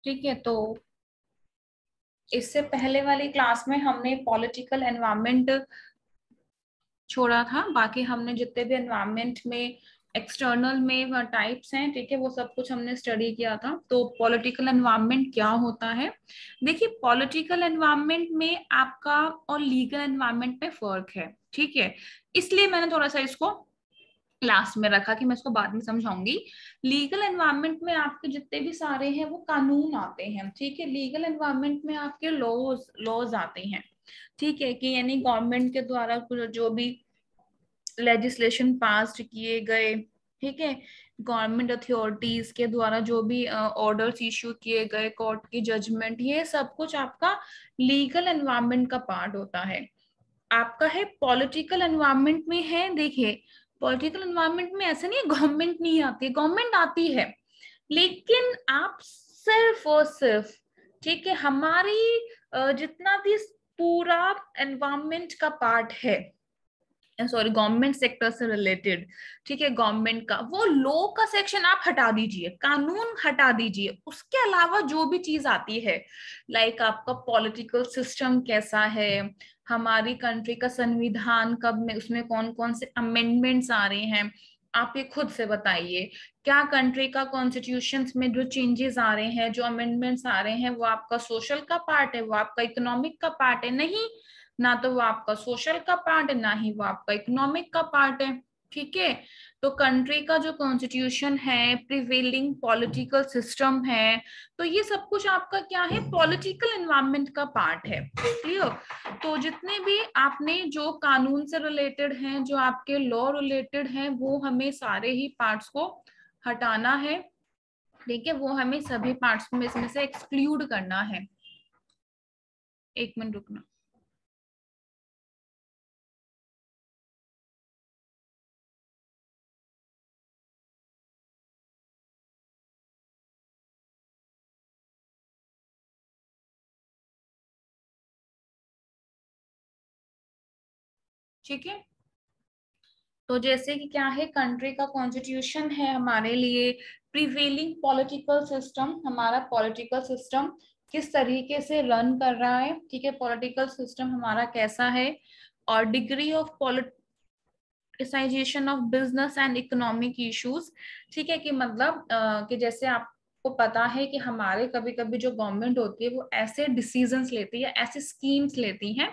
ठीक है। तो इससे पहले वाली क्लास में हमने पॉलिटिकल एनवायरनमेंट छोड़ा था, बाकी हमने जितने भी एनवायरनमेंट में एक्सटर्नल में टाइप्स हैं, ठीक है, वो सब कुछ हमने स्टडी किया था। तो पॉलिटिकल एनवायरनमेंट क्या होता है? देखिए, पॉलिटिकल एनवायरनमेंट में आपका और लीगल एनवायरनमेंट में फर्क है, ठीक है। इसलिए मैंने थोड़ा सा इसको लास्ट में रखा कि मैं इसको बाद में समझाऊंगी। लीगल एनवायरनमेंट में आपके जितने भी सारे हैं वो कानून आते हैं, ठीक है। लीगल एनवायरनमेंट में आपके लॉज लॉज आते हैं, ठीक है, कि यानी गवर्नमेंट के द्वारा जो भी लेजिस्लेशन पास किए गए, ठीक है, गवर्नमेंट अथॉरिटीज के द्वारा जो भी ऑर्डर्स इश्यू किए गए, कोर्ट की जजमेंट, ये सब कुछ आपका लीगल एनवायरनमेंट का पार्ट होता है। आपका है पॉलिटिकल एनवायरनमेंट में है, देखिए, पॉलिटिकल एनवायरनमेंट में ऐसा नहीं है गवर्नमेंट नहीं आती है, गवर्नमेंट आती है, लेकिन आप सिर्फ और सिर्फ, ठीक है, हमारी जितना भी पूरा एनवायरनमेंट का पार्ट है, सॉरी, गवर्नमेंट सेक्टर से रिलेटेड, ठीक है, गवर्नमेंट का वो लॉ का सेक्शन आप हटा दीजिए, कानून हटा दीजिए, उसके अलावा जो भी चीज आती है, लाइक आपका पॉलिटिकल सिस्टम कैसा है, हमारी कंट्री का संविधान कब में, उसमें कौन कौन से अमेंडमेंट्स आ रहे हैं, आप ये खुद से बताइए। क्या कंट्री का कॉन्स्टिट्यूशन में जो चेंजेस आ रहे हैं, जो अमेंडमेंट्स आ रहे हैं, वो आपका सोशल का पार्ट है, वो आपका इकोनॉमिक का पार्ट है? नहीं, ना तो वो आपका सोशल का पार्ट है, ना ही वो आपका इकोनॉमिक का पार्ट है, ठीक है। तो कंट्री का जो कॉन्स्टिट्यूशन है, प्रिवेलिंग पॉलिटिकल सिस्टम है, तो ये सब कुछ आपका क्या है, पॉलिटिकल एनवायरनमेंट का पार्ट है, क्लियर। तो जितने भी आपने जो कानून से रिलेटेड हैं, जो आपके लॉ रिलेटेड हैं, वो हमें सारे ही पार्ट्स को हटाना है, ठीक है, वो हमें सभी पार्ट्स में इसमें से एक्सक्लूड करना है। एक मिनट रुकना। ठीक है, तो जैसे कि क्या है, कंट्री का कॉन्स्टिट्यूशन है हमारे लिए प्रिवेलिंग पॉलिटिकल सिस्टम, हमारा पॉलिटिकल सिस्टम किस तरीके से रन कर रहा है, ठीक है, पॉलिटिकल सिस्टम हमारा कैसा है, और degree of politicisation of business and economic issues, ठीक है, कि मतलब कि जैसे आपको पता है कि हमारे कभी कभी जो गवर्नमेंट होती है वो ऐसे डिसीजंस लेती है, ऐसे स्कीम्स लेती हैं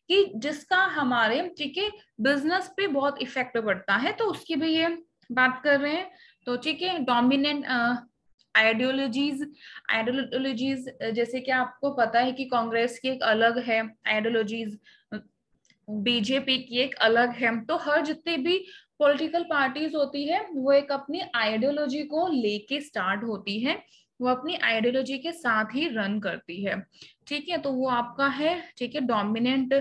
कि जिसका हमारे, ठीक है, बिजनेस पे बहुत इफेक्ट पड़ता है, तो उसकी भी ये बात कर रहे हैं। तो ठीक है, डोमिनेंट आइडियोलॉजीज, आइडियोलॉजीज जैसे कि आपको पता है कि कांग्रेस की एक अलग है आइडियोलॉजीज, बीजेपी की एक अलग है, तो हर जितने भी पॉलिटिकल पार्टीज होती है वो एक अपनी आइडियोलॉजी को लेके स्टार्ट होती है, वो अपनी आइडियोलॉजी के साथ ही रन करती है, ठीक है। तो वो आपका है, ठीक है, dominant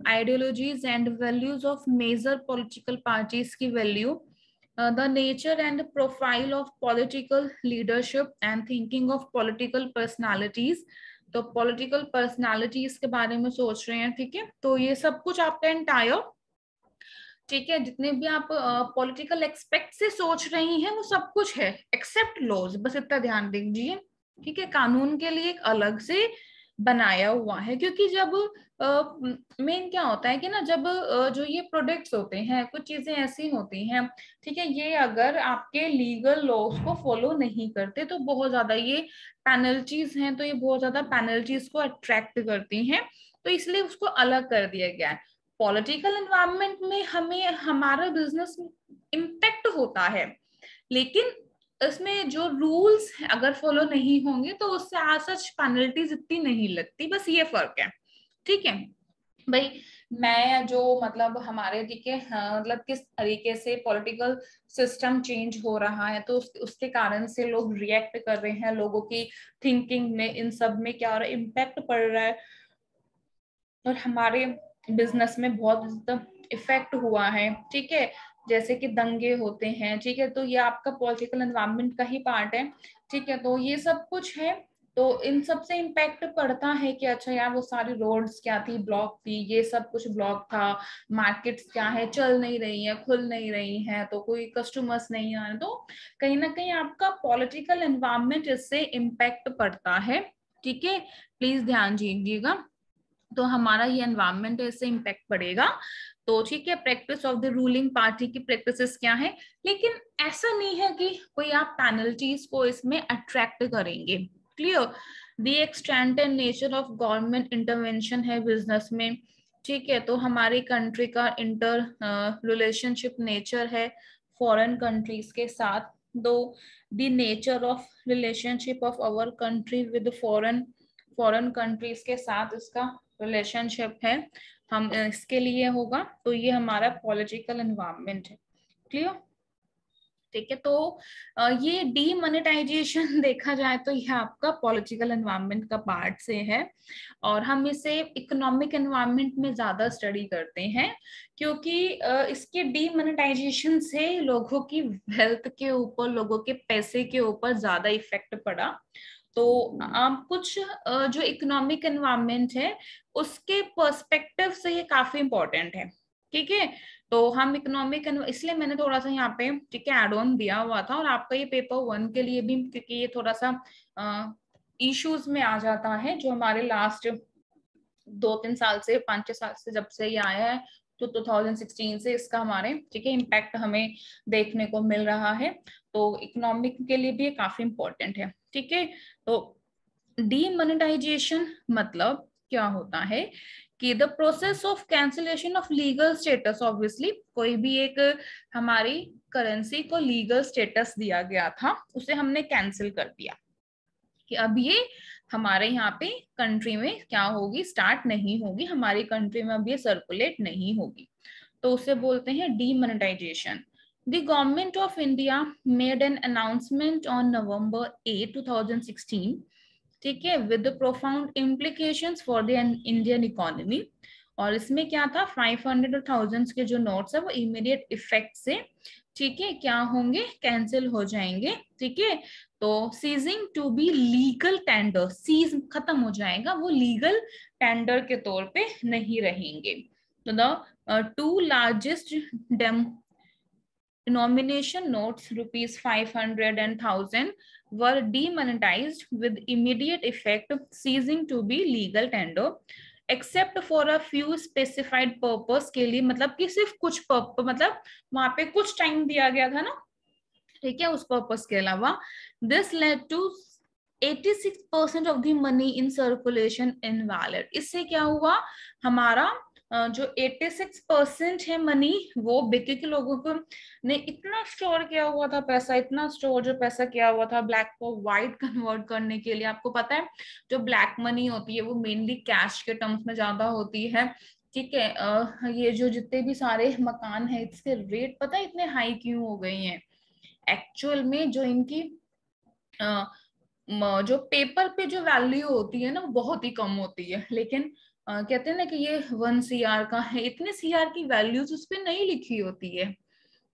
ideologies and values of major political parties की value, the nature and profile of political leadership and thinking of political personalities, तो पॉलिटिकल पर्सनालिटीज के बारे में सोच रहे हैं, ठीक है। तो ये सब कुछ आपका एंटायर, ठीक है, जितने भी आप पॉलिटिकल एक्सपेक्ट से सोच रही हैं वो सब कुछ है एक्सेप्ट लॉज, बस इतना ध्यान दीजिए, ठीक है। कानून के लिए एक अलग से बनाया हुआ है, क्योंकि जब मेन क्या होता है कि ना, जब जो ये प्रोडक्ट्स होते हैं, कुछ चीजें ऐसी होती हैं, ठीक है, ये अगर आपके लीगल लॉज को फॉलो नहीं करते तो बहुत ज्यादा ये पेनल्टीज हैं, तो ये बहुत ज्यादा पेनल्टीज को अट्रैक्ट करती हैं, तो इसलिए उसको अलग कर दिया गया है। पॉलिटिकल एनवायरनमेंट में हमें हमारा बिजनेस इम्पेक्ट होता है, लेकिन इसमें जो रूल्स अगर फॉलो नहीं होंगे तो उससे आज सच पेनल्टीज इतनी नहीं लगती, बस ये फर्क है, ठीक है भाई। मैं जो मतलब हमारे, ठीक है, हाँ, मतलब किस तरीके से पॉलिटिकल सिस्टम चेंज हो रहा है, तो उसके कारण से लोग रिएक्ट कर रहे हैं, लोगों की थिंकिंग में, इन सब में क्या हो रहा है, इम्पैक्ट पड़ रहा है, और हमारे बिजनेस में बहुत इफेक्ट हुआ है, ठीक है। जैसे कि दंगे होते हैं, ठीक है, तो ये आपका पॉलिटिकल एनवायरनमेंट का ही पार्ट है, ठीक है। तो ये सब कुछ है तो इन सब से इम्पैक्ट पड़ता है कि अच्छा यार वो सारी रोड्स क्या थी, ब्लॉक थी, ये सब कुछ ब्लॉक था, मार्केट्स क्या है चल नहीं रही है, खुल नहीं रही है, तो कोई कस्टमर्स नहीं आ रहे, तो कहीं ना कहीं आपका पॉलिटिकल एनवायरनमेंट इससे इम्पैक्ट पड़ता है। ठीक है, प्लीज ध्यान दीजिएगा। तो हमारा ये एनवायरनमेंट है, इससे इम्पैक्ट पड़ेगा। तो ठीक है, practice of the ruling party की प्रैक्टिसेस क्या है, लेकिन ऐसा नहीं है कि कोई आप पेनल्टीज को इसमें अट्रैक्ट करेंगे। Clear, the extent and nature of government intervention है बिजनेस में। ठीक है, तो हमारी कंट्री का इंटर रिलेशनशिप नेचर है फॉरेन कंट्रीज के साथ। दो, the nature of relationship of our country with foreign foreign countries के साथ इसका रिलेशनशिप है, हम इसके लिए होगा। तो ये हमारा पॉलिटिकल एनवायरनमेंट है। क्लियर, ठीक है। तो ये डीमोनेटाइजेशन देखा जाए तो यह आपका पॉलिटिकल एनवायरनमेंट का पार्ट से है, और हम इसे इकोनॉमिक एनवायरनमेंट में ज्यादा स्टडी करते हैं, क्योंकि इसके डीमोनेटाइजेशन से लोगों की वेल्थ के ऊपर, लोगों के पैसे के ऊपर ज्यादा इफेक्ट पड़ा। तो आप कुछ जो इकोनॉमिक एनवायरनमेंट है उसके पर्सपेक्टिव से ये काफी इंपॉर्टेंट है। ठीक है, तो हम इकोनॉमिक, इसलिए मैंने थोड़ा सा यहाँ पे ठीक है एड ऑन दिया हुआ था, और आपका ये पेपर 1 के लिए भी, क्योंकि ये थोड़ा सा इश्यूज में आ जाता है, जो हमारे लास्ट 2-3 साल से, 5-6 साल से जब से ये आया है, तो 2016 से इसका हमारे ठीक है इम्पैक्ट हमें देखने को मिल रहा है। तो इकोनॉमिक के लिए भी ये काफी इंपॉर्टेंट है। ठीक है, तो डीमोनेटाइजेशन मतलब क्या होता है कि the process of cancellation of legal status, obviously कोई भी एक हमारी करेंसी को लीगल स्टेटस दिया गया था, उसे हमने कैंसिल कर दिया कि अब ये हमारे यहाँ पे कंट्री में क्या होगी, स्टार्ट नहीं होगी, हमारी कंट्री में अब ये सर्कुलेट नहीं होगी, तो उसे बोलते हैं demonetisation. The government of India made an announcement on November 8, 2016, ठीक है, with the profound implications for the Indian economy। और इसमें क्या था, 500 और 1000 के जो नोट्स है वो इमीडिएट इफेक्ट से ठीक है क्या होंगे, कैंसिल हो जाएंगे। ठीक है, तो ceasing to be legal tender, cease खत्म हो जाएगा, वो लीगल टेंडर के तौर पे नहीं रहेंगे। तो the two largest denomination notes rupees 500 and 1000 were demonetized with immediate effect, ceasing to be legal tender except for a few specified purpose के लिए, मतलब कि सिर्फ कुछ पर्पस, मतलब वहां पे कुछ टाइम दिया गया था ना, ठीक है, उस पर्पस के अलावा। This led to 86% of the money in circulation invalid. इससे क्या हुआ, हमारा जो 86% है मनी वो बिके, के लोगों को ने इतना स्टोर किया हुआ था पैसा, इतना स्टोर जो पैसा किया हुआ था ब्लैक को व्हाइट कन्वर्ट करने के लिए। आपको पता है जो ब्लैक मनी होती है वो मेनली कैश के टर्म्स में ज्यादा होती है। ठीक है, ये जो जितने भी सारे मकान है इसके रेट पता है इतने हाई क्यों हो गए हैं, एक्चुअल में जो इनकी जो पेपर पे जो वैल्यू होती है ना वो बहुत ही कम होती है, लेकिन कहते हैं ना कि ये 1 CR का है, इतने CR की वैल्यूज उस पर नहीं लिखी होती है।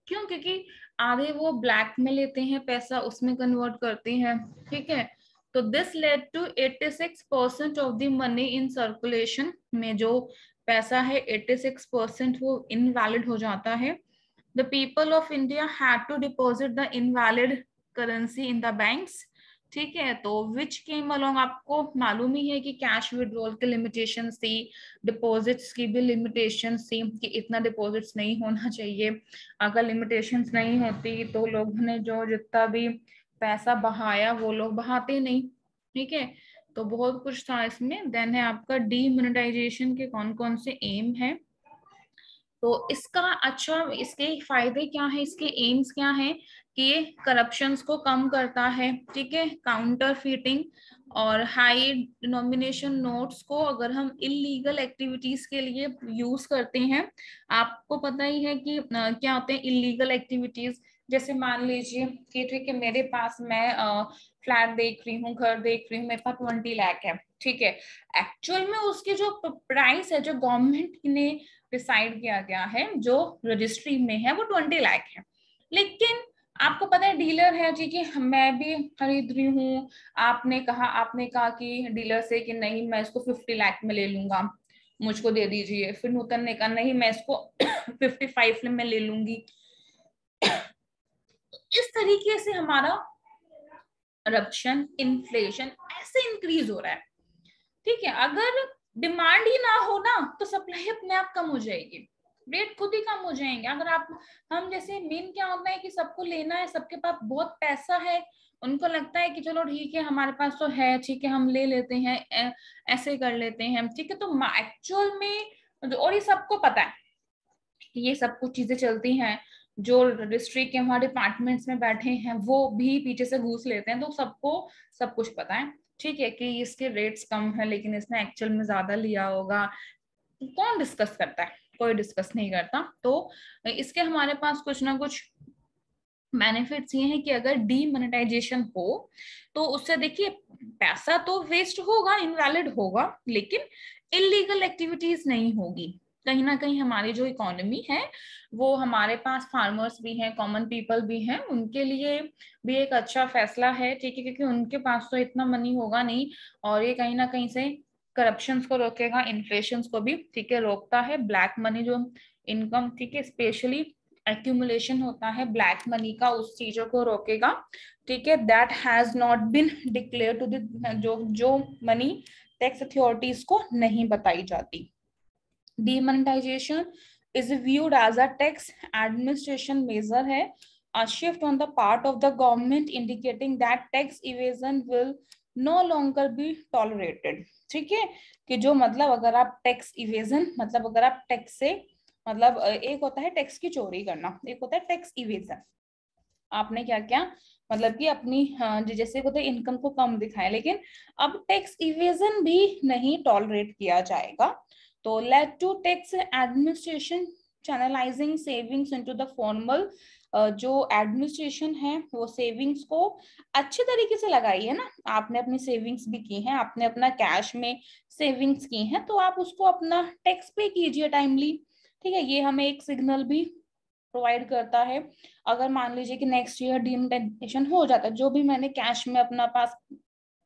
क्यों, क्योंकि आधे वो ब्लैक में लेते हैं पैसा, उसमें कन्वर्ट करते हैं। ठीक है, तो this led to 86% of the money in circulation में जो पैसा है 86% वो इनवैलिड हो जाता है। The people of India had to deposit the invalid currency in the banks। ठीक है, तो विच केम अलोंग, आपको मालूम ही है कि कैश विड्रॉल के लिमिटेशन थी, डिपॉजिट्स की भी लिमिटेशन थी कि इतना डिपॉजिट्स नहीं होना चाहिए। अगर लिमिटेशंस नहीं होती तो लोगों ने जो जितना भी पैसा बहाया वो लोग बहाते नहीं। ठीक है, तो बहुत कुछ था इसमें। देन है आपका डीमोनेटाइजेशन के कौन कौन से एम है। तो इसका अच्छा, इसके फायदे क्या है, इसके एम्स क्या है कि ये करप्शंस को कम करता है। ठीक है, काउंटर फीटिंग और हाई डिनोमिनेशन नोट्स को अगर हम इलीगल एक्टिविटीज के लिए यूज करते हैं, आपको पता ही है कि क्या होते हैं इलीगल एक्टिविटीज। जैसे मान लीजिए कि ठीक है मेरे पास, मैं फ्लैट देख रही हूँ, घर देख रही हूँ, मेरे पास 20 लाख है। ठीक है, एक्चुअल में उसकी जो प्राइस है जो गवर्नमेंट ने डिसाइड किया गया है, जो रजिस्ट्री में है वो 20 लाख है, लेकिन आपको पता है डीलर है जी कि मैं भी खरीद रही हूँ, आपने कहा कि डीलर से कि नहीं मैं इसको 50 लाख में ले लूंगा, मुझको दे दीजिए। फिर नूतन ने कहा नहीं मैं इसको 55 में ले लूंगी। इस तरीके से हमारा करप्शन, इन्फ्लेशन ऐसे इंक्रीज हो रहा है। ठीक है, अगर डिमांड ही ना हो ना तो सप्लाई अपने आप कम हो जाएगी, रेट खुद ही कम हो जाएंगे। अगर आप हम जैसे मेन क्या होता है कि सबको लेना है, सबके पास बहुत पैसा है, उनको लगता है कि चलो ठीक है हमारे पास तो है, ठीक है हम ले लेते हैं, ऐसे कर लेते हैं, ठीक है। तो एक्चुअल में और ये सबको पता है कि ये सब कुछ चीजें चलती हैं, जो डिस्ट्रिक्ट के हमारे डिपार्टमेंट्स में बैठे हैं वो भी पीछे से घूस लेते हैं, तो सबको सब कुछ पता है, ठीक है, कि इसके रेट्स कम है लेकिन इसने एक्चुअल में ज्यादा लिया होगा। कौन डिस्कस करता है? कोई डिस्कस नहीं करता। तो इसके हमारे पास कुछ ना कुछ बेनिफिट्स ये हैं कि अगर डीमोनेटाइजेशन हो तो उससे देखिए पैसा तो वेस्ट होगा, इनवैलिड होगा, लेकिन इलीगल एक्टिविटीज नहीं होगी। कहीं ना कहीं हमारी जो इकोनॉमी है वो, हमारे पास फार्मर्स भी हैं, कॉमन पीपल भी हैं, उनके लिए भी एक अच्छा फैसला है, ठीक है, क्योंकि उनके पास तो इतना मनी होगा नहीं, और ये कहीं ना कहीं से करप्शन को रोकेगा, इन्फ्लेशन को भी, ठीक है, रोकता है। ब्लैक मनी जो इनकम, ठीक है, स्पेशली एक्यूमुलेशन होता है ब्लैक मनी का, उस चीजों को रोकेगा, ठीक है। That has not been declare to the, जो मनी टैक्स अथॉरिटीज को नहीं बताई जाती। Demonetization is viewed as a tax administration measure है, a shift on the part of the government indicating that tax evasion will no longer be tolerated। ठीक है, कि जो मतलब अगर आप टैक्स इवेजन मतलब अगर आप टैक्स से मतलब एक होता है टैक्स की चोरी करना, एक होता है टैक्स इवेजन। आपने क्या क्या मतलब कि अपनी जैसे होता है इनकम को कम दिखाए, लेकिन अब टैक्स इवेजन भी नहीं टॉलरेट किया जाएगा। तो led to tax administration channelizing savings into the formal, जो एडमिनिस्ट्रेशन है वो सेविंग्स को अच्छे तरीके से लगाई है ना, आपने अपनी सेविंग्स भी की हैं, आपने अपना कैश में सेविंग्स की हैं, तो आप उसको अपना टैक्स पे कीजिए टाइमली। ठीक है, ये हमें एक सिग्नल भी प्रोवाइड करता है। अगर मान लीजिए कि नेक्स्ट ईयर डीमोनेटाइजेशन हो जाता है, जो भी मैंने कैश में अपना पास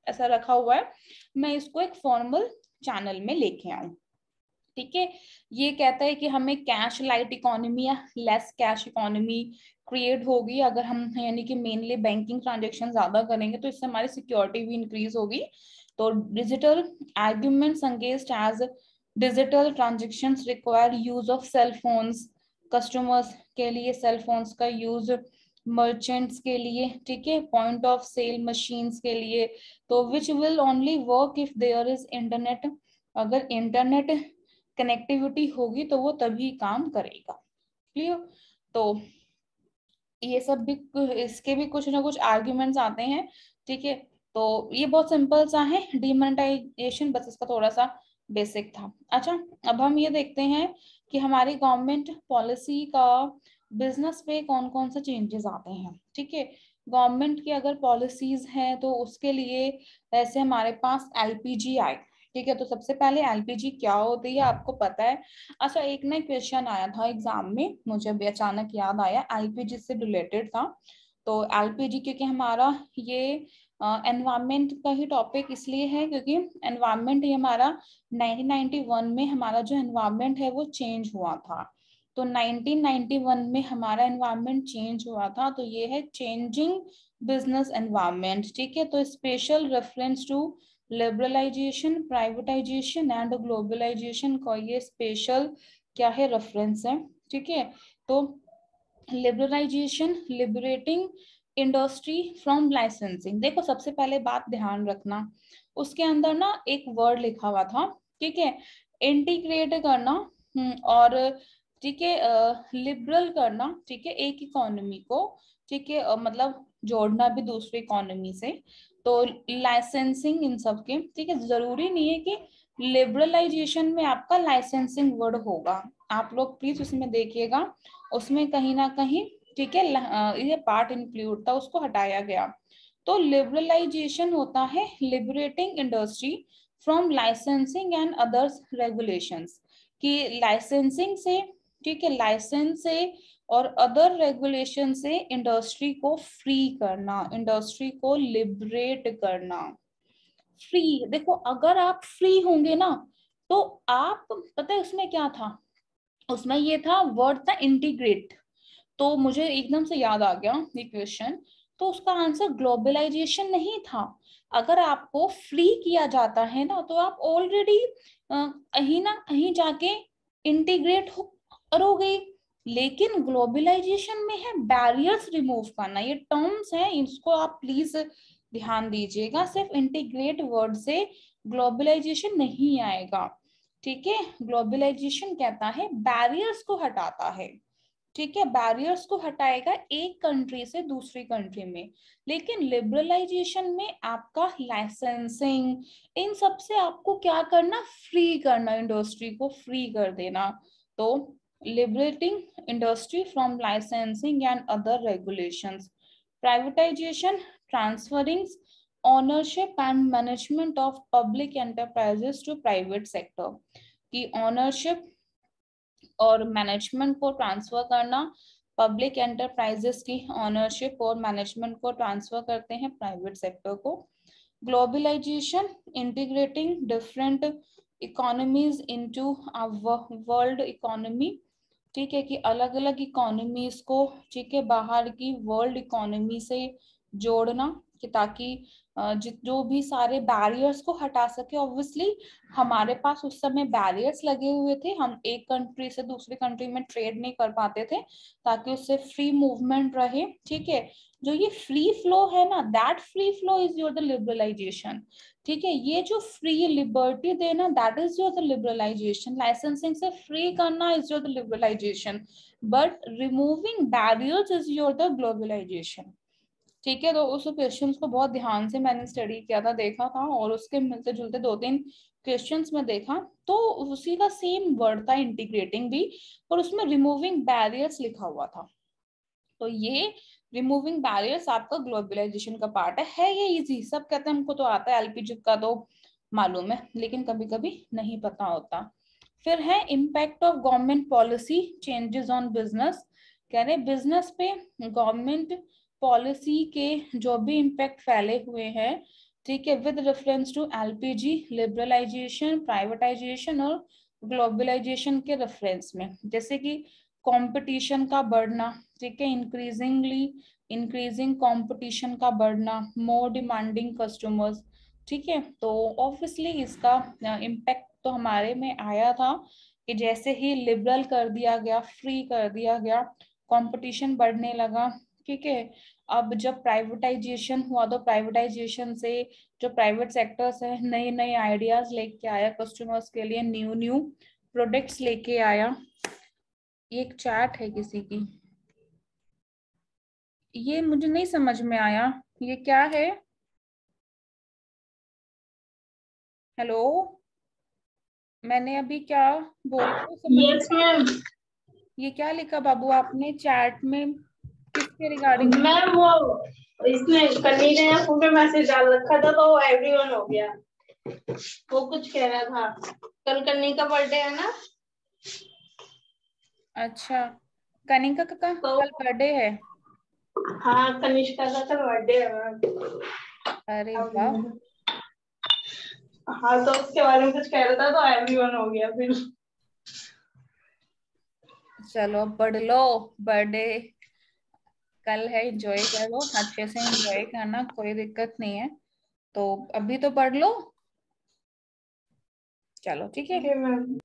ऐसा रखा हुआ है मैं इसको एक फॉर्मल चैनल में लेके आऊं। ठीक है, ये कहता है कि हमें कैश लाइट इकोनॉमी या लेस कैश इकोनॉमी क्रिएट होगी अगर हम यानी कि मेनली बैंकिंग ट्रांजेक्शन ज्यादा करेंगे, तो इससे हमारी सिक्योरिटी भी इंक्रीज होगी। तो digital arguments against as digital transactions require use of cell phones, customers के लिए सेल फोन्स का यूज, मर्चेंट्स के लिए, ठीक है, पॉइंट ऑफ सेल मशीन्स के लिए, तो which will only work if there is internet, अगर इंटरनेट कनेक्टिविटी होगी तो वो तभी काम करेगा। क्लियर? तो ये सब भी, इसके भी कुछ ना कुछ आर्ग्यूमेंट्स आते हैं, ठीक है। तो ये बहुत सिंपल सा है डीमोनेटाइजेशन, बस इसका थोड़ा सा बेसिक था। अच्छा, अब हम ये देखते हैं कि हमारी गवर्नमेंट पॉलिसी का बिजनेस पे कौन कौन से चेंजेस आते हैं। ठीक है, गवर्नमेंट की अगर पॉलिसीज हैं तो उसके लिए ऐसे हमारे पास एलपीजी आए। ठीक है, तो सबसे पहले एलपीजी क्या होती है आपको पता है? अच्छा, एक ना क्वेश्चन आया था एग्जाम में, मुझे अभी अचानक याद आया, एलपीजी से रिलेटेड था। तो एलपीजी क्योंकि हमारा ये एनवायरमेंट का ही टॉपिक इसलिए है क्योंकि एनवायरमेंट ही हमारा 1991 में हमारा जो एनवायरमेंट है वो चेंज हुआ था। तो 1991 में हमारा एनवायरमेंट चेंज हुआ था, तो ये है चेंजिंग बिजनेस एनवायरमेंट। ठीक है, तो special reference to liberalization, privatization and globalization का ये स्पेशल क्या है, रेफरेंस है। ठीक है, तो liberalization, liberating industry from licensing. देखो सबसे पहले बात ध्यान रखना, उसके अंदर ना एक वर्ड लिखा हुआ था, ठीक है, इंटीग्रेट करना, और ठीक है लिबरल करना, ठीक है, एक इकोनॉमी को, ठीक है, मतलब जोड़ना भी दूसरी इकोनॉमी से। तो लाइसेंसिंग इन सब के, ठीक है, जरूरी नहीं है कि लिबरलाइजेशन में आपका लाइसेंसिंग वर्ड होगा, आप लोग प्लीज उसमें देखिएगा, उसमें कहीं ना कहीं, ठीक है, ये पार्ट इंक्लूड था, उसको हटाया गया। तो लिबरलाइजेशन होता है liberating industry from licensing and others regulations, कि लाइसेंसिंग से, ठीक है, लाइसेंस से और अदर रेगुलेशन से इंडस्ट्री को फ्री करना, इंडस्ट्री को लिबरेट करना। फ्री, देखो अगर आप फ्री होंगे ना तो आप, पता है उसमें क्या था, उसमें ये था, वर्ड था इंटीग्रेट। तो मुझे एकदम से याद आ गया ये क्वेश्चन, तो उसका आंसर ग्लोबलाइजेशन नहीं था। अगर आपको फ्री किया जाता है ना तो आप ऑलरेडी कहीं ना कहीं जाके इंटीग्रेट करोगे। लेकिन ग्लोबलाइजेशन में है बैरियर्स रिमूव करना, ये टर्म्स हैं, इसको आप प्लीज ध्यान दीजिएगा। सिर्फ इंटीग्रेट वर्ड से ग्लोबलाइजेशन नहीं आएगा, ठीक है। ग्लोबलाइजेशन कहता है बैरियर्स को हटाता है, ठीक है, बैरियर्स को हटाएगा एक कंट्री से दूसरी कंट्री में। लेकिन लिबरलाइजेशन में आपका लाइसेंसिंग, इन सब से आपको क्या करना, फ्री करना, इंडस्ट्री को फ्री कर देना। तो liberating industry from licensing and other regulations. Privatization, transferring ownership and management of public enterprises to private sector, की ओनरशिप और मैनेजमेंट को ट्रांसफर करना, पब्लिक एंटरप्राइजेस की ओनरशिप और मैनेजमेंट को ट्रांसफर करते हैं प्राइवेट सेक्टर को। Globalization, integrating different economies into world economy, ठीक है, कि अलग अलग इकोनॉमीज को, ठीक है, बाहर की वर्ल्ड इकोनॉमी से जोड़ना, कि ताकि जो भी सारे बैरियर्स को हटा सके। ऑब्वियसली हमारे पास उस समय बैरियर्स लगे हुए थे, हम एक कंट्री से दूसरी कंट्री में ट्रेड नहीं कर पाते थे, ताकि उससे फ्री मूवमेंट रहे, ठीक है। जो ये फ्री फ्लो है ना, that free flow is your the liberalization, ठीक है। ये जो फ्री लिबर्टी देना, that is your the liberalization. Licensing से फ्री करना is your the liberalization, but removing barriers is your the globalization, ठीक है। तो उस क्वेश्चंस को बहुत ध्यान से मैंने स्टडी किया था, देखा था, और उसके मिलते जुलते दो तीन क्वेश्चंस में देखा, तो उसी का सेम वर्ड था इंटीग्रेटिंग भी, और उसमें रिमूविंग बैरियर्स लिखा हुआ था। तो ये रिमूविंग बैरियर्स आपका ग्लोबलाइजेशन का पार्ट है ये इजी, सब कहते हैं हमको तो आता है, एलपीजी का तो मालूम है, लेकिन कभी कभी नहीं पता होता। फिर है impact of government policy changes on business, कह रहे बिजनेस पे गवर्नमेंट पॉलिसी के जो भी इम्पैक्ट फैले हुए हैं, ठीक है, with reference to LPG, liberalization, privatization और ग्लोबलाइजेशन के रेफरेंस में। जैसे कि कंपटीशन का बढ़ना, ठीक है, इंक्रीजिंग कंपटीशन का बढ़ना, मोर डिमांडिंग कस्टमर्स, ठीक है। तो ऑब्वियसली इसका इम्पैक्ट तो हमारे में आया था कि जैसे ही लिबरल कर दिया गया, फ्री कर दिया गया, कंपटीशन बढ़ने लगा, ठीक है। अब जब प्राइवेटाइजेशन हुआ तो प्राइवेटाइजेशन से जो प्राइवेट सेक्टर्स है नए नए आइडियाज लेके आया कस्टमर्स के लिए, न्यू न्यू प्रोडक्ट्स लेके आया। एक चैट है किसी की, ये मुझे नहीं समझ में आया, ये क्या है? हेलो, मैंने अभी क्या बोला वो समझ में? Yes ma'am. ये क्या लिखा बाबू आपने चैट में, किसके रिगार्डिंग? मैम वो इसमें कन्नी ने पूरे मैसेज डाल रखा था तो वो एवरीवन हो गया। वो कुछ कह रहा था, कल कन्नी का बर्थडे है ना, अच्छा, कनिका का तो कल बर्थडे है? हाँ कनिष्का का कल बर्थडे है मैम। अरे वाह, हाँ तो उसके बारे में कुछ कह रहा था तो एवरीवन हो गया फिर। चलो अब पढ़ लो, बर्थडे कल है, एंजॉय करो, अच्छे से एंजॉय करना, कोई दिक्कत नहीं है। तो अभी तो पढ़ लो, चलो ठीक है। ठीक है मैम।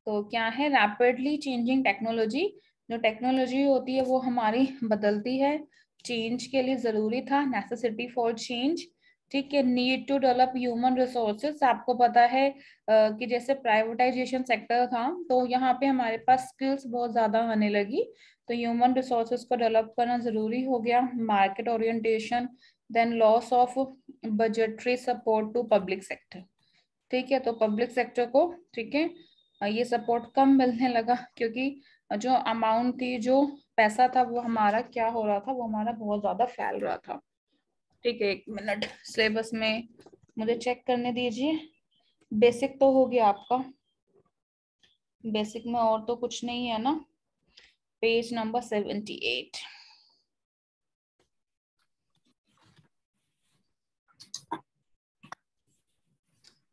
तो क्या है, रैपिडली चेंजिंग टेक्नोलॉजी, जो टेक्नोलॉजी होती है वो हमारी बदलती है, चेंज के लिए जरूरी था, नेसेसिटी फॉर चेंज, ठीक है। Need to develop human resources, आपको पता है कि जैसे प्राइवेटाइजेशन सेक्टर था तो यहाँ पे हमारे पास स्किल्स बहुत ज्यादा आने लगी, तो ह्यूमन रिसोर्सेज को डेवलप करना जरूरी हो गया। Market orientation, then loss of budgetary support to public sector, ठीक है। तो पब्लिक सेक्टर को, ठीक है, ये सपोर्ट कम मिलने लगा, क्योंकि जो अमाउंट थी, जो पैसा था, वो हमारा क्या हो रहा था, वो हमारा बहुत ज्यादा फैल रहा था, ठीक है। एक मिनट, सिलेबस में मुझे चेक करने दीजिए। बेसिक तो हो गया आपका, बेसिक में और तो कुछ नहीं है ना? Page number 78।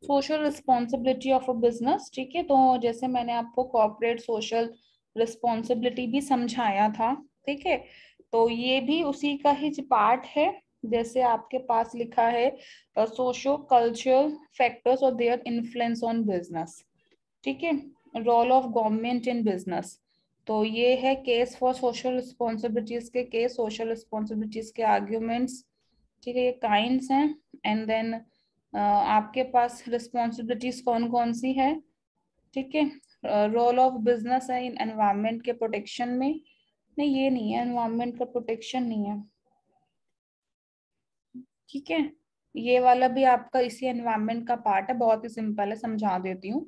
Social responsibility of a business, ठीक है। तो जैसे मैंने आपको कॉर्पोरेट सोशल रिस्पॉन्सिबिलिटी भी समझाया था, ठीक है, तो ये भी उसी का ही पार्ट है। जैसे आपके पास लिखा है सोशो कल्चरल फैक्टर्स और देयर इन्फ्लुएंस ऑन बिजनेस, ठीक है, role of government in business. तो ये है केस फॉर सोशल रिस्पॉन्सिबिलिटीज के केस, सोशल रिस्पॉन्सिबिलिटीज के आर्ग्यूमेंट्स, ठीक है, ये काइंड्स हैं। एंड देन आपके पास रिस्पॉन्सिबिलिटीज कौन कौन सी है, ठीक है। रोल ऑफ बिजनेस है इन एनवायरनमेंट के प्रोटेक्शन में, नहीं ये नहीं है, एनवायरनमेंट का प्रोटेक्शन नहीं है, ठीक है। ये वाला भी आपका इसी एनवायरनमेंट का पार्ट है, बहुत ही सिंपल है, समझा देती हूँ,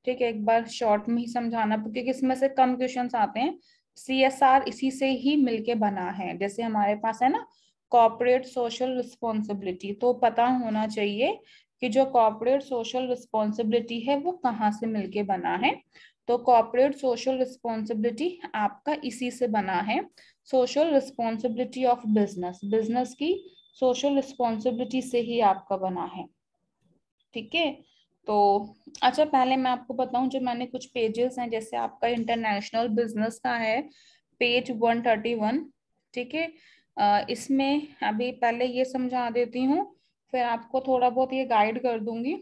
ठीक है। एक बार शॉर्ट में ही समझाना क्योंकि इसमें से कम क्वेश्चंस आते हैं। सीएसआर इसी से ही मिलके बना है, जैसे हमारे पास है ना कॉर्पोरेट सोशल रिस्पॉन्सिबिलिटी, तो पता होना चाहिए कि जो कॉर्पोरेट सोशल रिस्पॉन्सिबिलिटी है वो कहाँ से मिलके बना है। तो कॉर्पोरेट सोशल रिस्पॉन्सिबिलिटी आपका इसी से बना है, social responsibility of business, business की सोशल रिस्पॉन्सिबिलिटी से ही आपका बना है, ठीक है। तो अच्छा, पहले मैं आपको बताऊं, जो मैंने कुछ पेजेस हैं, जैसे आपका इंटरनेशनल बिजनेस का है पेज 131, ठीक है। इसमें अभी पहले ये समझा देती हूँ, फिर आपको थोड़ा बहुत ये गाइड कर दूंगी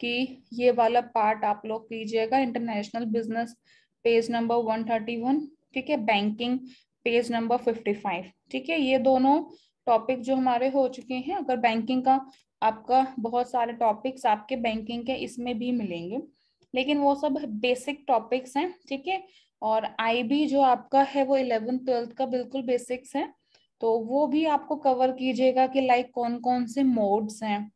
कि ये वाला पार्ट आप लोग कीजिएगा। इंटरनेशनल बिजनेस पेज नंबर 131, ठीक है, बैंकिंग पेज नंबर 55, ठीक है। ये दोनों टॉपिक जो हमारे हो चुके हैं, अगर बैंकिंग का आपका बहुत सारे टॉपिक्स आपके बैंकिंग के इसमें भी मिलेंगे, लेकिन वो सब बेसिक टॉपिक्स हैं, ठीक है। और आईबी जो आपका है वो 11th 12th का बिल्कुल बेसिक्स है, तो वो भी आपको कवर कीजिएगा कि लाइक कौन कौन से मोड्स हैं,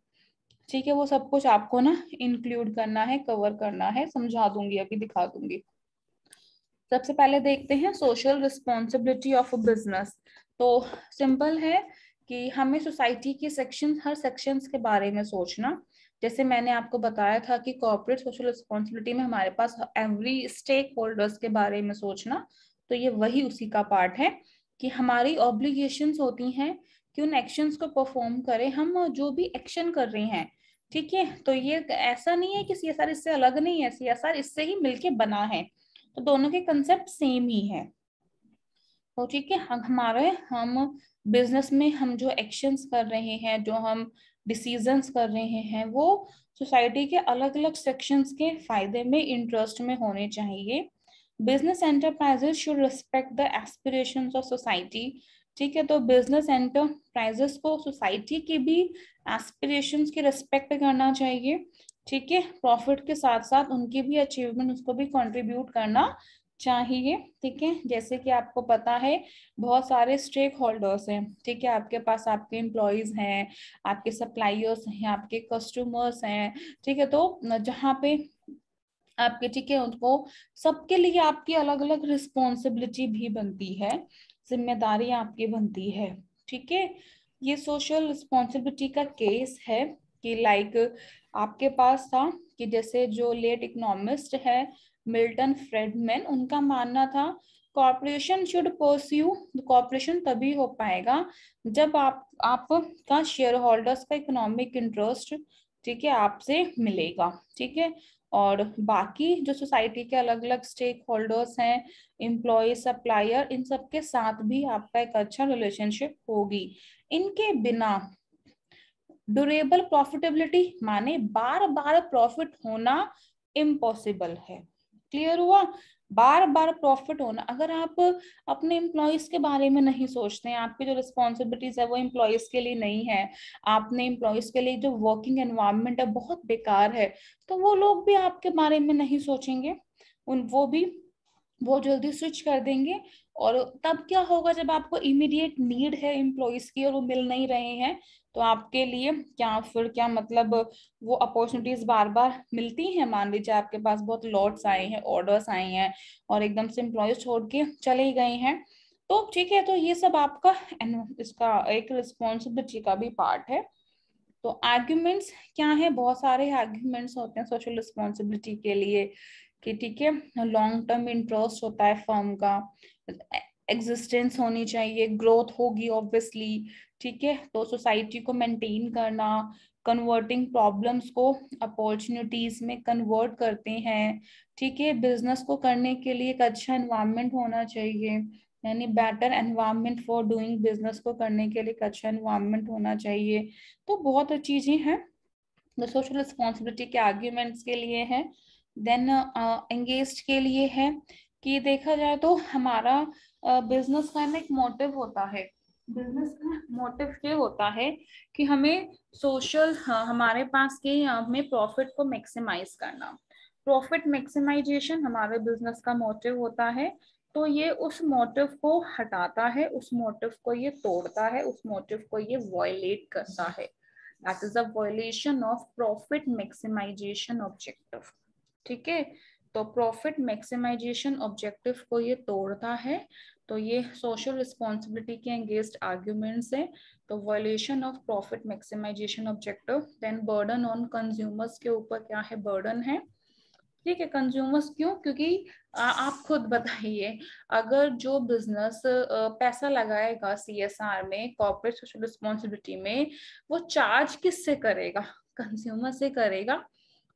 ठीक है। वो सब कुछ आपको ना इंक्लूड करना है, कवर करना है, समझा दूंगी, अभी दिखा दूंगी। सबसे पहले देखते हैं social responsibility of a business. तो सिंपल है कि हमें सोसाइटी के सेक्शन, हर सेक्शंस के बारे में सोचना। जैसे मैंने आपको बताया था कि कॉर्पोरेट सोशल रिस्पॉन्सिबिलिटी में हमारे पास एवरी स्टेक होल्डर्स के बारे में सोचना, तो ये वही उसी का पार्ट है कि हमारी ऑब्लिगेशंस होती हैं कि उन एक्शंस को परफॉर्म करें हम जो भी एक्शन कर रहे हैं, ठीक है। तो ये ऐसा नहीं है कि सीएसआर इससे अलग नहीं है, सीएसआर इससे ही मिलके बना है, तो दोनों के कंसेप्ट सेम ही है। तो ठीक है, हमारे हम बिजनेस में हम जो एक्शंस कर रहे हैं, जो हम डिसीजंस कर रहे हैं, वो सोसाइटी के अलग अलग सेक्शंस के फायदे में, इंटरेस्ट में होने चाहिए। Business enterprises should respect the aspirations of society, ठीक है। तो बिजनेस एंटरप्राइजेस को सोसाइटी की भी एस्पिरेशंस की रिस्पेक्ट करना चाहिए, ठीक है। प्रॉफिट के साथ साथ उनकी भी अचीवमेंट, उसको भी कंट्रीब्यूट करना चाहिए, ठीक है। जैसे कि आपको पता है बहुत सारे स्टेक होल्डर्स हैं, ठीक है, आपके पास आपके एम्प्लॉयज हैं, आपके सप्लायर्स हैं, आपके कस्टमर्स हैं, ठीक है। तो जहाँ पे आपके, ठीक है, उनको सबके लिए आपकी अलग अलग रिस्पॉन्सिबिलिटी भी बनती है, जिम्मेदारी आपकी बनती है, ठीक है। ये सोशल रिस्पॉन्सिबिलिटी का केस है कि लाइक आपके पास था कि जैसे जो लेट इकोनॉमिस्ट है मिल्टन फ्रेडमैन, उनका मानना था कॉर्पोरेशन शुड परस्यू, कॉर्पोरेशन तभी हो पाएगा जब आपका शेयर होल्डर्स का इकोनॉमिक इंटरेस्ट, ठीक है, आपसे मिलेगा, ठीक है। और बाकी जो सोसाइटी के अलग अलग स्टेक होल्डर्स हैं, एम्प्लॉय, सप्लायर, इन सब के साथ भी आपका एक अच्छा रिलेशनशिप होगी। इनके बिना ड्यूरेबल प्रॉफिटेबिलिटी माने बार बार प्रॉफिट होना इम्पॉसिबल है। क्लियर हुआ? बार बार प्रॉफिट होना, अगर आप अपने एम्प्लॉयज के बारे में नहीं सोचते हैं, आपकी जो रिस्पॉन्सिबिलिटीज है वो एम्प्लॉयज के लिए नहीं है, आपने एम्प्लॉयज के लिए जो वर्किंग एनवायरनमेंट है बहुत बेकार है, तो वो लोग भी आपके बारे में नहीं सोचेंगे, वो भी बहुत जल्दी स्विच कर देंगे। और तब क्या होगा, जब आपको इमीडिएट नीड है एम्प्लॉयज की और वो मिल नहीं रहे हैं, तो आपके लिए क्या फिर क्या मतलब, वो अपॉर्चुनिटीज बार बार मिलती हैं। मान लीजिए आपके पास बहुत लॉट्स आए हैं, ऑर्डर्स आए हैं और एकदम से एम्प्लॉयज छोड़ के चले ही गए हैं, तो ठीक है, तो ये सब आपका इसका एक रिस्पॉन्सिबिलिटी का भी पार्ट है। तो आर्ग्यूमेंट्स क्या है, बहुत सारे आर्ग्यूमेंट्स होते हैं सोशल रिस्पॉन्सिबिलिटी के लिए, कि ठीक है लॉन्ग टर्म इंटरेस्ट होता है फर्म का, एग्जिस्टेंस होनी चाहिए, ग्रोथ होगी ऑब्वियसली, ठीक है। तो सोसाइटी को मेंटेन करना, कन्वर्टिंग प्रॉब्लम्स को अपॉर्चुनिटीज में कन्वर्ट करते हैं, ठीक है। बिजनेस को करने के लिए एक अच्छा एनवायरनमेंट होना चाहिए, यानी better environment for doing business को करने के लिए एक अच्छा एनवायरनमेंट होना चाहिए। तो बहुत चीजें हैं जो सोशल रिस्पॉन्सिबिलिटी के आर्ग्यूमेंट्स के लिए है। देन एंगेज्ड के लिए है कि देखा जाए तो हमारा बिजनेस का ना एक मोटिव होता है, बिजनेस का मोटिव ये होता है कि हमें सोशल हमारे पास के हमें प्रॉफिट को मैक्सिमाइज करना, प्रॉफिट मैक्सिमाइजेशन हमारे बिजनेस का मोटिव होता है। तो ये उस मोटिव को हटाता है, उस मोटिव को ये तोड़ता है, उस मोटिव को ये वॉयलेट करता है। That is a violation of profit maximization objective, ठीक है। तो प्रॉफिट मैक्सिमाइजेशन ऑब्जेक्टिव को ये तोड़ता है। तो ये सोशल रिस्पॉन्सिबिलिटी के अगेंस्ट आर्ग्यूमेंट्स है। तो violation of profit maximization objective. Then burden on consumers के ऊपर क्या है, बर्डन है, ठीक है। कंज्यूमर्स क्यों, क्योंकि आप खुद बताइए, अगर जो बिजनेस पैसा लगाएगा सीएसआर में, कॉर्पोरेट सोशल रिस्पॉन्सिबिलिटी में, वो चार्ज किससे करेगा, कंज्यूमर से करेगा।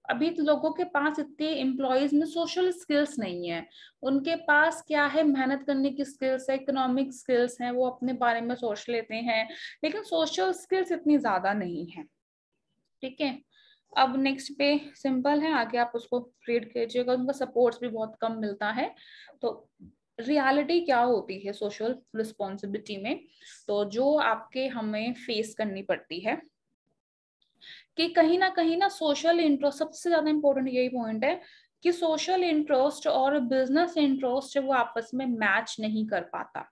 अभी तो लोगों के पास इतने एम्प्लॉयज में सोशल स्किल्स नहीं है, उनके पास क्या है, मेहनत करने की स्किल्स है, इकोनॉमिक स्किल्स हैं, वो अपने बारे में सोच लेते हैं, लेकिन सोशल स्किल्स इतनी ज्यादा नहीं है, ठीक है। अब नेक्स्ट पे सिंपल है, आगे आप उसको रीड कीजिएगा, उनका सपोर्ट्स भी बहुत कम मिलता है। तो रियलिटी क्या होती है सोशल रिस्पॉन्सिबिलिटी में, तो जो आपके हमें फेस करनी पड़ती है कि कहीं ना सोशल इंटरेस्ट, सबसे ज्यादा इंपॉर्टेंट यही पॉइंट है कि सोशल इंटरेस्ट और बिजनेस इंटरेस्ट वो आपस में मैच नहीं कर पाता।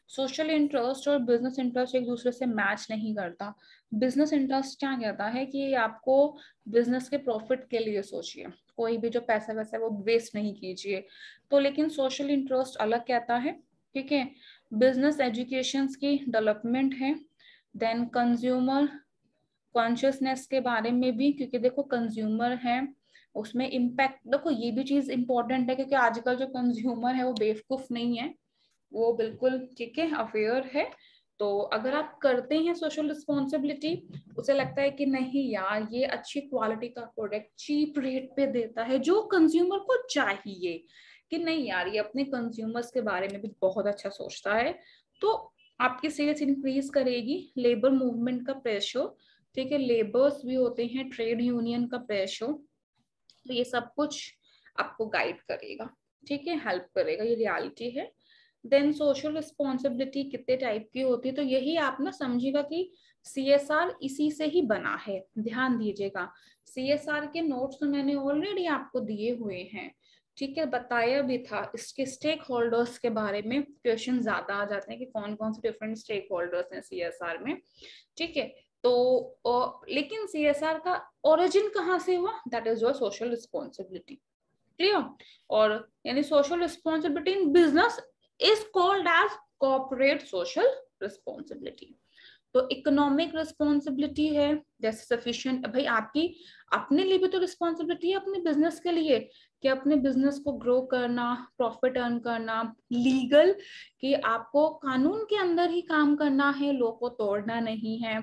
सोशल इंटरेस्ट और बिजनेस इंटरेस्ट एक दूसरे से मैच नहीं करता। बिजनेस इंटरेस्ट क्या कहता है कि आपको बिजनेस के प्रॉफिट के लिए सोचिए, कोई भी जो पैसा वैसा है वो वेस्ट नहीं कीजिए। तो लेकिन सोशल इंटरेस्ट अलग कहता है, ठीक है। बिजनेस एजुकेशन की डेवलपमेंट है। देन कंज्यूमर कॉन्शियसनेस के बारे में भी, क्योंकि देखो कंज्यूमर है उसमें इम्पैक्ट, देखो ये भी चीज इंपॉर्टेंट है, क्योंकि आजकल जो कंज्यूमर है वो बेवकूफ नहीं है, वो बिल्कुल ठीक है, अवेयर है। तो अगर आप करते हैं सोशल रिस्पॉन्सिबिलिटी, उसे लगता है कि नहीं यार ये अच्छी क्वालिटी का प्रोडक्ट चीप रेट पे देता है, जो कंज्यूमर को चाहिए, कि नहीं यार ये अपने कंज्यूमर्स के बारे में भी बहुत अच्छा सोचता है, तो आपकी सेल्स इंक्रीज करेगी। लेबर मूवमेंट का प्रेशर, ठीक है, लेबर्स भी होते हैं, ट्रेड यूनियन का प्रेशर, तो ये सब कुछ आपको गाइड करेगा, ठीक है, हेल्प करेगा, ये रियलिटी है। देन सोशल रिस्पॉन्सिबिलिटी कितने टाइप की होती है, तो यही आप ना समझिएगा कि सीएसआर इसी से ही बना है, ध्यान दीजिएगा। सीएसआर के नोट्स तो मैंने ऑलरेडी आपको दिए हुए हैं, ठीक है, बताया भी था। इसके स्टेक होल्डर्स के बारे में क्वेश्चन ज्यादा आ जाते हैं कि कौन कौन से डिफरेंट स्टेक होल्डर्स हैं सीएसआर में, ठीक है। तो लेकिन सीएसआर का ओरिजिन कहाँ से हुआ, that is your social responsibility, clear. और यानी social responsibility in business is called as corporate social responsibility. तो इकोनॉमिक रिस्पॉन्सिबिलिटी है, जैसे सफिशिएंट, भाई आपकी अपने लिए भी तो रिस्पॉन्सिबिलिटी है अपने बिजनेस के लिए, कि अपने बिजनेस को ग्रो करना, प्रॉफिट अर्न करना, लीगल, कि आपको कानून के अंदर ही काम करना है, लॉ को तोड़ना नहीं है।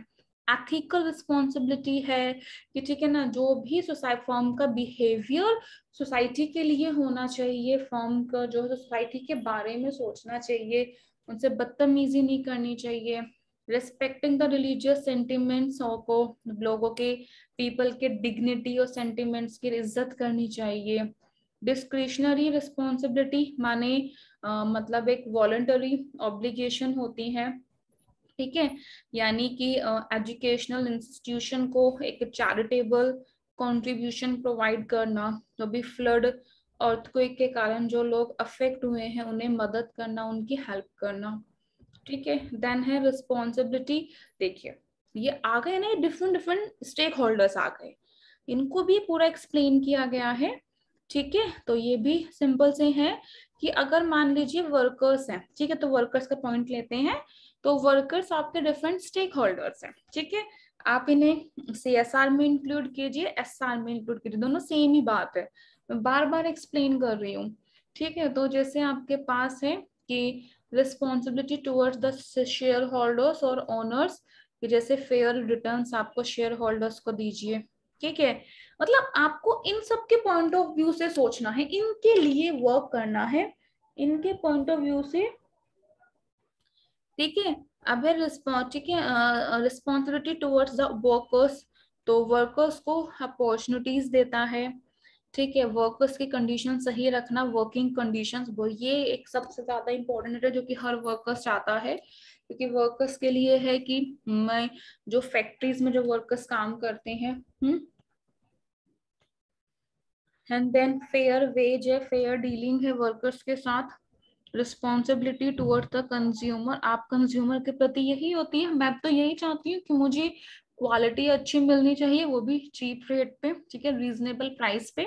एथिकल रिस्पॉन्सिबिलिटी है कि ठीक है ना, जो भी सोसाइटी फर्म का बिहेवियर सोसाइटी के लिए होना चाहिए, फर्म का जो सोसाइटी के बारे में सोचना चाहिए, उनसे बदतमीजी नहीं करनी चाहिए। रिस्पेक्टिंग द रिलीजियस सेंटिमेंट्स को, लोगों के पीपल के डिग्निटी और सेंटिमेंट्स की इज्जत करनी चाहिए। डिस्क्रिशनरी रिस्पॉन्सिबिलिटी माने मतलब एक वॉलंटरी ऑब्लिगेशन होती है, ठीक है, यानी कि एजुकेशनल इंस्टीट्यूशन को एक चैरिटेबल कंट्रीब्यूशन प्रोवाइड करना, तो भी फ्लड अर्थक्वेक के कारण जो लोग अफेक्ट हुए हैं उन्हें मदद करना, उनकी हेल्प करना, ठीक है। देन है रिस्पॉन्सिबिलिटी, देखिए ये आ गए ना, डिफरेंट डिफरेंट स्टेक होल्डर्स आ गए, इनको भी पूरा एक्सप्लेन किया गया है, ठीक है। तो ये भी सिंपल से है कि अगर मान लीजिए वर्कर्स हैं, ठीक है, तो वर्कर्स का पॉइंट लेते हैं, तो वर्कर्स आपके डिफरेंट स्टेक होल्डर्स हैं, ठीक है। आप इन्हें सीएसआर में इंक्लूड कीजिए, एसआर में इंक्लूड कीजिए, दोनों सेम ही बात है। मैं बार बार एक्सप्लेन कर रही हूँ, ठीक है। तो जैसे आपके पास है कि responsibility towards the share holders और ओनर्स, कि जैसे फेयर रिटर्न्स आपको शेयर होल्डर्स को दीजिए, ठीक है। मतलब आपको इन सब के पॉइंट ऑफ व्यू से सोचना है, इनके लिए वर्क करना है, इनके पॉइंट ऑफ व्यू से, ठीक है। अब है ठीक है, रिस्पॉन्सिबिलिटी टुवर्ड्स द वर्कर्स, तो वर्कर्स को अपॉर्चुनिटीज देता है, ठीक है। वर्कर्स की कंडीशन सही रखना, वर्किंग कंडीशंस, वो ये एक सबसे ज्यादा इंपॉर्टेंट है जो कि हर वर्कर्स चाहता है, क्योंकि वर्कर्स के लिए है कि मैं जो फैक्ट्रीज में जो वर्कर्स काम करते हैं, एंड देन फेयर वेज है, फेयर डीलिंग है वर्कर्स के साथ। रिस्पॉन्सिबिलिटी टुवर्ड द कंज्यूमर, आप कंज्यूमर के प्रति यही होती है, मैं तो यही चाहती हूँ कि मुझे क्वालिटी अच्छी मिलनी चाहिए, वो भी चीप रेट पे, ठीक है, रीजनेबल प्राइस पे,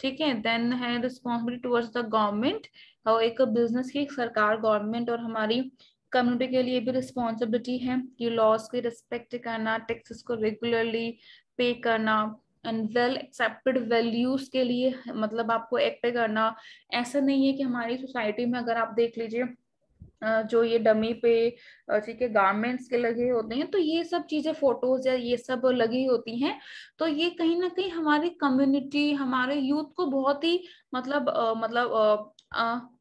ठीक है। देन है रिस्पॉन्सिबिलिटी टुवर्ड्स द गवर्नमेंट, और एक बिजनेस की सरकार, गवर्नमेंट और हमारी कम्युनिटी के लिए भी रिस्पॉन्सिबिलिटी है कि लॉज की रिस्पेक्ट करना, टैक्सेस को रेगुलरली पे करना, एंड वेल एक्सेप्टेड वैल्यूज के लिए मतलब आपको एक्ट करना। ऐसा नहीं है कि हमारी सोसाइटी में अगर आप देख लीजिए जो ये डमी पे, ठीक है, गारमेंट्स के लगे होते हैं, तो ये सब चीजें फोटोज या ये सब लगी होती हैं, तो ये कहीं ना कहीं हमारी कम्युनिटी, हमारे यूथ को बहुत ही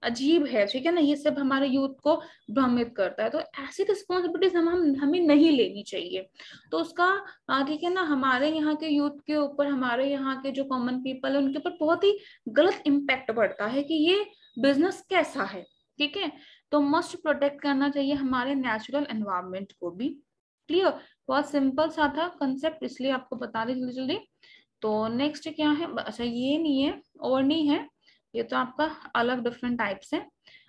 अजीब है, ठीक है ना, ये सब हमारे यूथ को भ्रमित करता है। तो ऐसी रिस्पॉन्सिबिलिटीज हमें नहीं लेनी चाहिए। तो उसका ठीक है ना, हमारे यहाँ के यूथ के ऊपर, हमारे यहाँ के जो कॉमन पीपल है उनके ऊपर बहुत ही गलत इम्पैक्ट पड़ता है कि ये बिजनेस कैसा है, ठीक है। तो मस्ट प्रोटेक्ट करना चाहिए हमारे नेचुरल एनवायरनमेंट को भी। क्लियर, बहुत सिंपल सा था कंसेप्ट, इसलिए आपको बता दी जल्दी जल्दी। तो नेक्स्ट क्या है, अच्छा ये नहीं है और नहीं है, ये तो आपका अलग डिफरेंट टाइप्स है।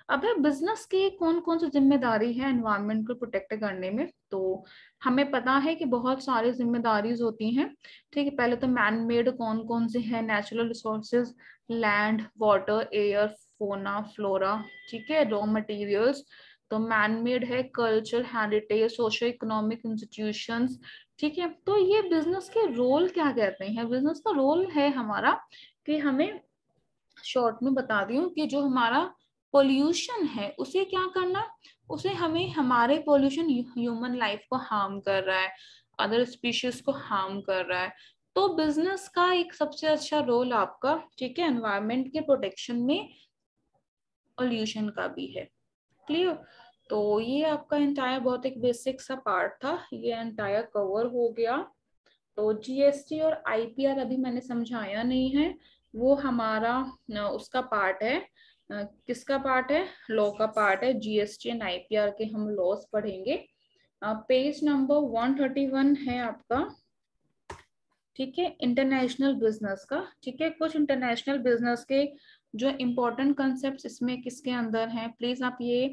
अब है बिजनेस की कौन कौन सी जिम्मेदारी है एनवायरनमेंट को प्रोटेक्ट करने में, तो हमें पता है कि बहुत सारी जिम्मेदारीज होती हैं, ठीक है। पहले तो मैन मेड कौन कौन से हैं, natural resources, land, water, air, फोना, फ्लोरा, ठीक है, रॉ मटेरियल्स। तो मैन मेड है culture, heritage, socio economic institutions, ठीक है। तो ये बिजनेस के रोल क्या कहते हैं, बिजनेस का रोल है हमारा कि हमें, शॉर्ट में बता रही हूँ, कि जो हमारा पोल्यूशन है उसे क्या करना, उसे हमें, हमारे पोल्यूशन ह्यूमन लाइफ को हार्म कर रहा है, अदर स्पीशीज को हार्म कर रहा है, तो बिजनेस का एक सबसे अच्छा रोल आपका, ठीक है, एनवायरनमेंट के प्रोटेक्शन में पोल्यूशन का भी है। क्लियर, तो ये आपका एंटायर बहुत एक बेसिक सा पार्ट था, ये एंटायर कवर हो गया। तो जीएसटी और आईपीआर अभी मैंने समझाया नहीं है, वो हमारा उसका पार्ट है, किसका पार्ट है, लॉ का पार्ट है, जीएसटी एंड आईपीआर के हम लॉस पढ़ेंगे। पेज नंबर 131 है आपका, ठीक है, इंटरनेशनल बिजनेस का, ठीक है। कुछ इंटरनेशनल बिजनेस के जो इम्पोर्टेंट कंसेप्ट इसमें किसके अंदर हैं, प्लीज आप ये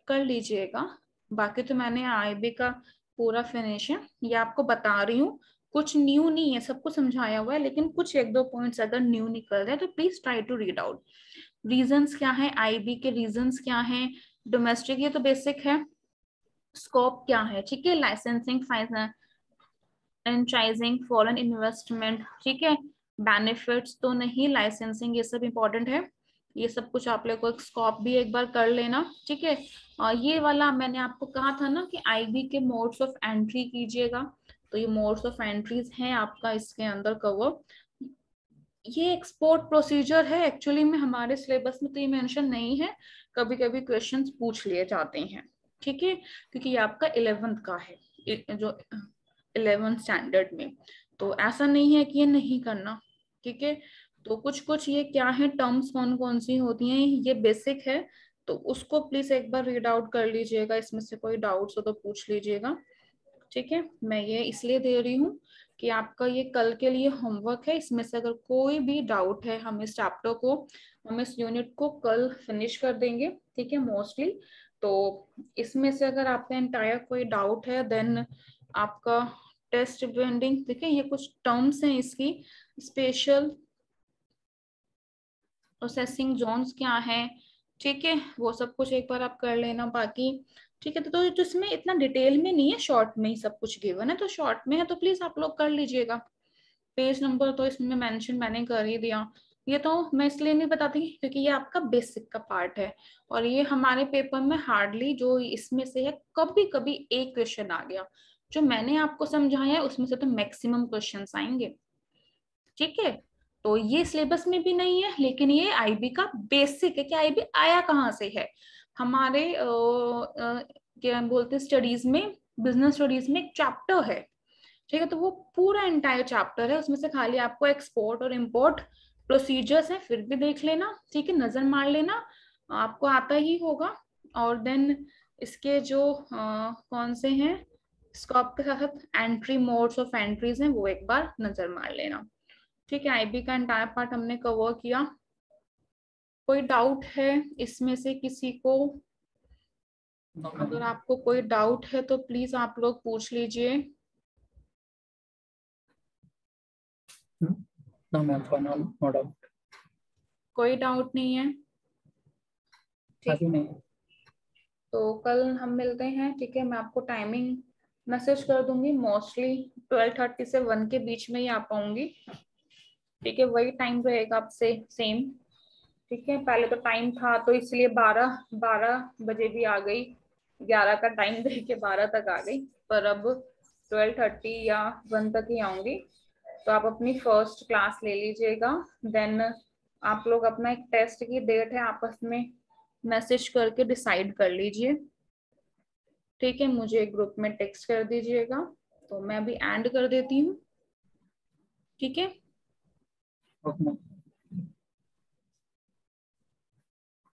कर लीजिएगा। बाकी तो मैंने आईबी का पूरा फिनिश है, ये आपको बता रही हूँ, कुछ न्यू नहीं है, सब कुछ समझाया हुआ है, लेकिन कुछ एक दो पॉइंट्स अगर न्यू निकल रहे हैं तो please try to read out. Reasons क्या है, आईबी के रीजंस क्या है, डोमेस्टिक ये तो बेसिक है, स्कोप क्या है, ठीक है, लाइसेंसिंग, फ्रेंचाइजिंग, फॉरेन इन्वेस्टमेंट, ठीक है, बेनिफिट्स तो नहीं, लाइसेंसिंग, ये सब इंपॉर्टेंट है, ये सब कुछ आप लोग को स्कोप भी एक बार कर लेना, ठीक है। और ये वाला मैंने आपको कहा था ना कि आईबी के मोड्स ऑफ एंट्री कीजिएगा, तो ये मोड्स ऑफ एंट्रीज हैं आपका इसके अंदर कवर। ये एक्सपोर्ट प्रोसीजर है, एक्चुअली में हमारे सिलेबस में तो ये मेंशन नहीं है, कभी कभी क्वेश्चंस पूछ लिए जाते हैं, ठीक है, क्योंकि ये आपका 11th का है, जो 11th स्टैंडर्ड में, तो ऐसा नहीं है कि ये नहीं करना, ठीक है। तो कुछ कुछ ये क्या है, टर्म्स कौन कौन सी होती हैं, ये बेसिक है, तो उसको प्लीज एक बार रीड आउट कर लीजिएगा, इसमें से कोई डाउट्स हो तो पूछ लीजिएगा, ठीक है। मैं ये इसलिए दे रही हूँ कि आपका ये कल के लिए होमवर्क है, इसमें से अगर कोई भी डाउट है, हम इस चैप्टर को, हम इस यूनिट को कल फिनिश कर देंगे, ठीक है, मोस्टली। तो इसमें से अगर आपका एंटायर कोई डाउट है, देन आपका टेस्ट पेंडिंग, ठीक है, ये कुछ टर्म्स हैं इसकी, स्पेशल प्रोसेसिंग जोन्स क्या है, ठीक है, वो सब कुछ एक बार आप कर लेना बाकी, ठीक है। तो इसमें इतना डिटेल में नहीं है, शॉर्ट में ही सब कुछ गिवन है, तो शॉर्ट में है तो प्लीज आप लोग कर लीजिएगा। पेज नंबर तो इसमें मेंशन मैंने कर ही दिया, ये तो मैं इसलिए नहीं बताती क्योंकि ये आपका बेसिक का पार्ट है, और ये हमारे पेपर में हार्डली जो इसमें से है कभी कभी एक क्वेश्चन आ गया। जो मैंने आपको समझाया है उसमें से तो मैक्सिमम क्वेश्चंस आएंगे। ठीक है, तो ये सिलेबस में भी नहीं है, लेकिन ये आईबी का बेसिक है कि आईबी आया कहाँ से है। हमारे क्या बोलते हैं स्टडीज में, बिजनेस स्टडीज में एक चैप्टर है, ठीक है, तो वो पूरा एंटायर चैप्टर है, उसमें से खाली आपको एक्सपोर्ट और इम्पोर्ट प्रोसीजर्स है, फिर भी देख लेना, ठीक है, नजर मार लेना, आपको आता ही होगा। और देन इसके जो कौन से हैं स्कोप के साथ साथ एंट्री मोड्स ऑफ एंट्रीज हैं वो एक बार नजर मार लेना। ठीक है, आईबी का एंटायर पार्ट हमने कवर किया। कोई डाउट है इसमें से किसी को? अगर आपको कोई डाउट है तो प्लीज आप लोग पूछ लीजिए। No, ma'am, for now, no doubt. कोई डाउट नहीं है? ठीक, अभी नहीं। तो कल हम मिलते हैं। ठीक है, मैं आपको टाइमिंग मैसेज कर दूंगी, मोस्टली 12:30 से 1 के बीच में ही आ पाऊंगी। ठीक है, वही टाइम रहेगा आपसे सेम। ठीक है, पहले तो टाइम था तो इसलिए 12 बजे भी आ गई, 11 का टाइम दे के 12 तक आ गई, पर अब 12:30 या 1 तक ही आऊंगी। तो आप अपनी फर्स्ट क्लास ले लीजिएगा। देन आप लोग अपना एक टेस्ट की डेट है आपस में मैसेज करके डिसाइड कर लीजिए। ठीक है, मुझे ग्रुप में टेक्स्ट कर दीजिएगा, तो मैं अभी एंड कर देती हूँ। ठीक है। Okay, ma'am.